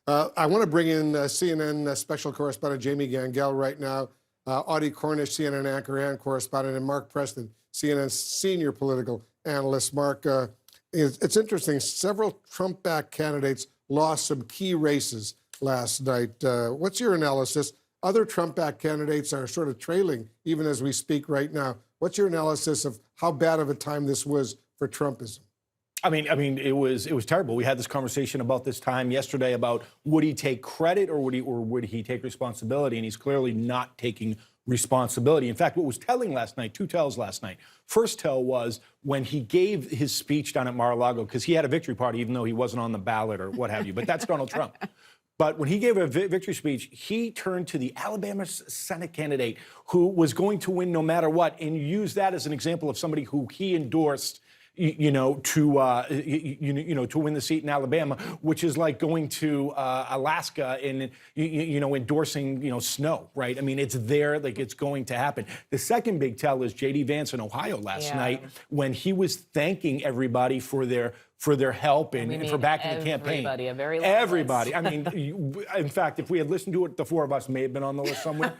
I want to bring in CNN special correspondent Jamie Gangel right now, Audie Cornish, CNN anchor and correspondent, and Mark Preston, CNN senior political analyst. Mark, it's interesting. Several Trump-backed candidates lost some key races last night. What's your analysis? Other Trump-backed candidates are sort of trailing even as we speak right now. What's your analysis of how bad of a time this was for Trumpism? I mean, it was terrible. We had this conversation about this time yesterday about would he take credit or would he take responsibility? And he's clearly not taking responsibility. In fact, what was telling last night, two tells last night. First tell was when he gave his speech down at Mar-a-Lago, because he had a victory party, even though he wasn't on the ballot or what have you. But that's Donald Trump. But when he gave a victory speech, he turned to the Alabama Senate candidate who was going to win no matter what, and used that as an example of somebody who he endorsed, to win the seat in Alabama, which is like going to Alaska and endorsing snow, right? I mean, it's there, like it's going to happen. The second big tell is J.D. Vance in Ohio last night when he was thanking everybody for their help and for backing the campaign. Everybody. I mean, in fact, if we had listened to it, the four of us may have been on the list somewhere.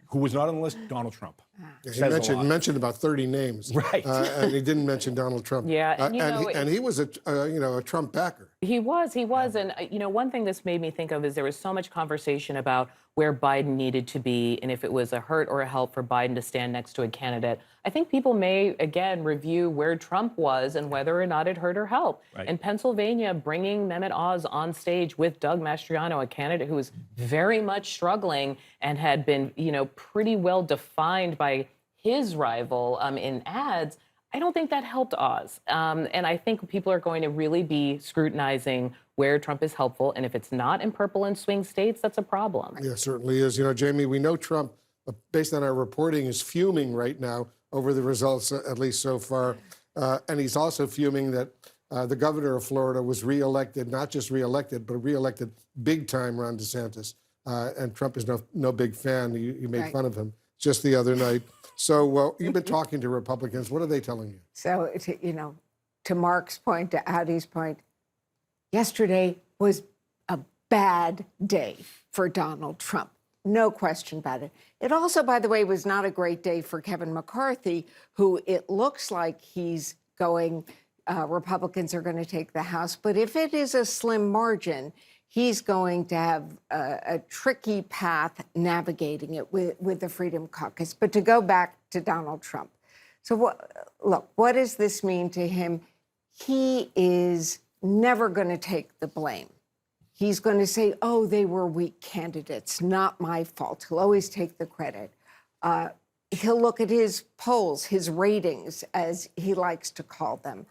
Who was not on the list? Donald Trump. Yeah, he mentioned about 30 names, right? And he didn't mention Donald Trump. Yeah, and he was a Trump backer. He was, and one thing this made me think of is there was so much conversation about where Biden needed to be and if it was a hurt or a help for Biden to stand next to a candidate. I think people may, again, review where Trump was and whether or not it hurt or helped. Right. In Pennsylvania, bringing Mehmet Oz on stage with Doug Mastriano, a candidate who was very much struggling and had been, pretty well defined by his rival in ads, I don't think that helped Oz. And I think people are going to really be scrutinizing where Trump is helpful. And if it's not in purple and swing states, that's a problem. Yeah, it certainly is. Jamie, we know Trump, based on our reporting, is fuming right now over the results, at least so far. And he's also fuming that the governor of Florida was reelected, not just reelected, but reelected big time, Ron DeSantis. And Trump is no big fan. You made fun of him just the other night. So you've been talking to Republicans. What are they telling you? So, to Mark's point, to Audie's point, yesterday was a bad day for Donald Trump. No question about it. It also, by the way, was not a great day for Kevin McCarthy, who it looks like he's going, Republicans are going to take the House. But if it is a slim margin, he's going to have a tricky path navigating it with the Freedom Caucus. But to go back to Donald Trump. So what does this mean to him? He is never going to take the blame. He's going to say, oh, they were weak candidates, not my fault. He'll always take the credit. He'll look at his polls, his ratings, as he likes to call them.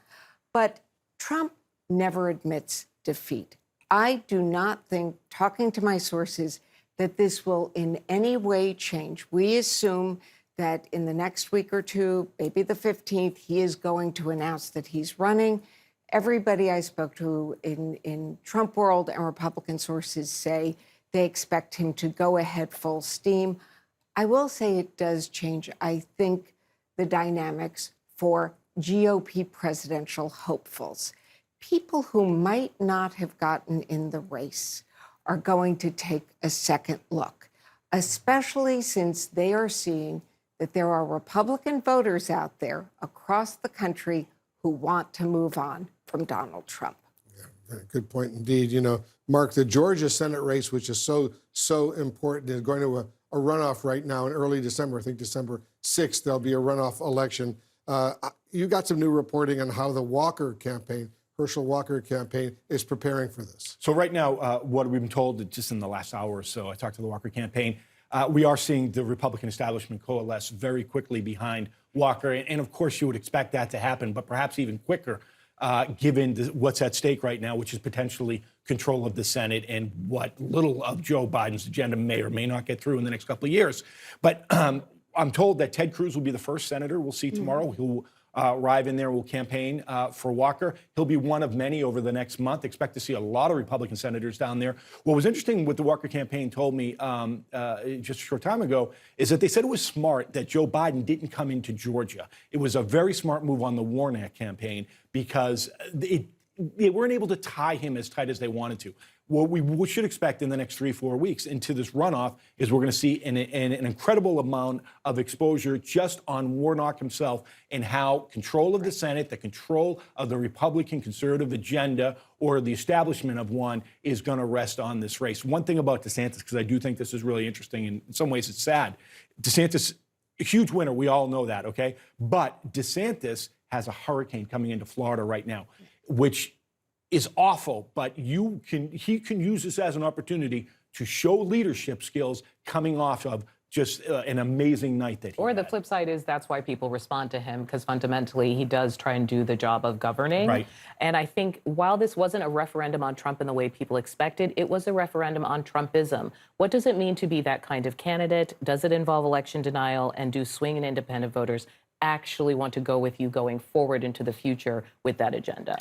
But Trump never admits defeat. I do not think, talking to my sources, that this will in any way change. We assume that in the next week or two, maybe the 15th, he is going to announce that he's running. Everybody I spoke to in Trump world and Republican sources say they expect him to go ahead full steam. I will say it does change, I think, the dynamics for GOP presidential hopefuls. People who might not have gotten in the race are going to take a second look, especially since they are seeing that there are Republican voters out there across the country who want to move on from Donald Trump. Yeah, good point indeed. Mark, the Georgia Senate race, which is so important, is going to a runoff right now in early December. I think December 6th, there'll be a runoff election. You got some new reporting on how the Walker campaign, Herschel Walker campaign, is preparing for this. So right now, what we've been told just in the last hour or so, I talked to the Walker campaign, we are seeing the Republican establishment coalesce very quickly behind Walker. And of course, you would expect that to happen, but perhaps even quicker, given what's at stake right now, which is potentially control of the Senate and what little of Joe Biden's agenda may or may not get through in the next couple of years. But I'm told that Ted Cruz will be the first senator we'll see tomorrow who arrive in there, will campaign for Walker. He'll be one of many over the next month. Expect to see a lot of Republican senators down there. What was interesting, what the Walker campaign told me just a short time ago, is that they said it was smart that Joe Biden didn't come into Georgia. It was a very smart move on the Warnock campaign because they weren't able to tie him as tight as they wanted to. what we should expect in the next 3-4 weeks into this runoff is we're going to see an incredible amount of exposure just on Warnock himself and how control of the Senate, the control of the Republican conservative agenda or the establishment of one is going to rest on this race. One thing about DeSantis, because I do think this is really interesting, and in some ways it's sad, DeSantis, a huge winner, we all know that, okay? But DeSantis has a hurricane coming into Florida right now, which is awful, but he can use this as an opportunity to show leadership skills coming off of just an amazing night that he Or the had. flip side is that's why people respond to him, because fundamentally he does try and do the job of governing. Right. And I think while this wasn't a referendum on Trump in the way people expected, it was a referendum on Trumpism. What does it mean to be that kind of candidate? Does it involve election denial? And do swing and independent voters actually want to go with you going forward into the future with that agenda?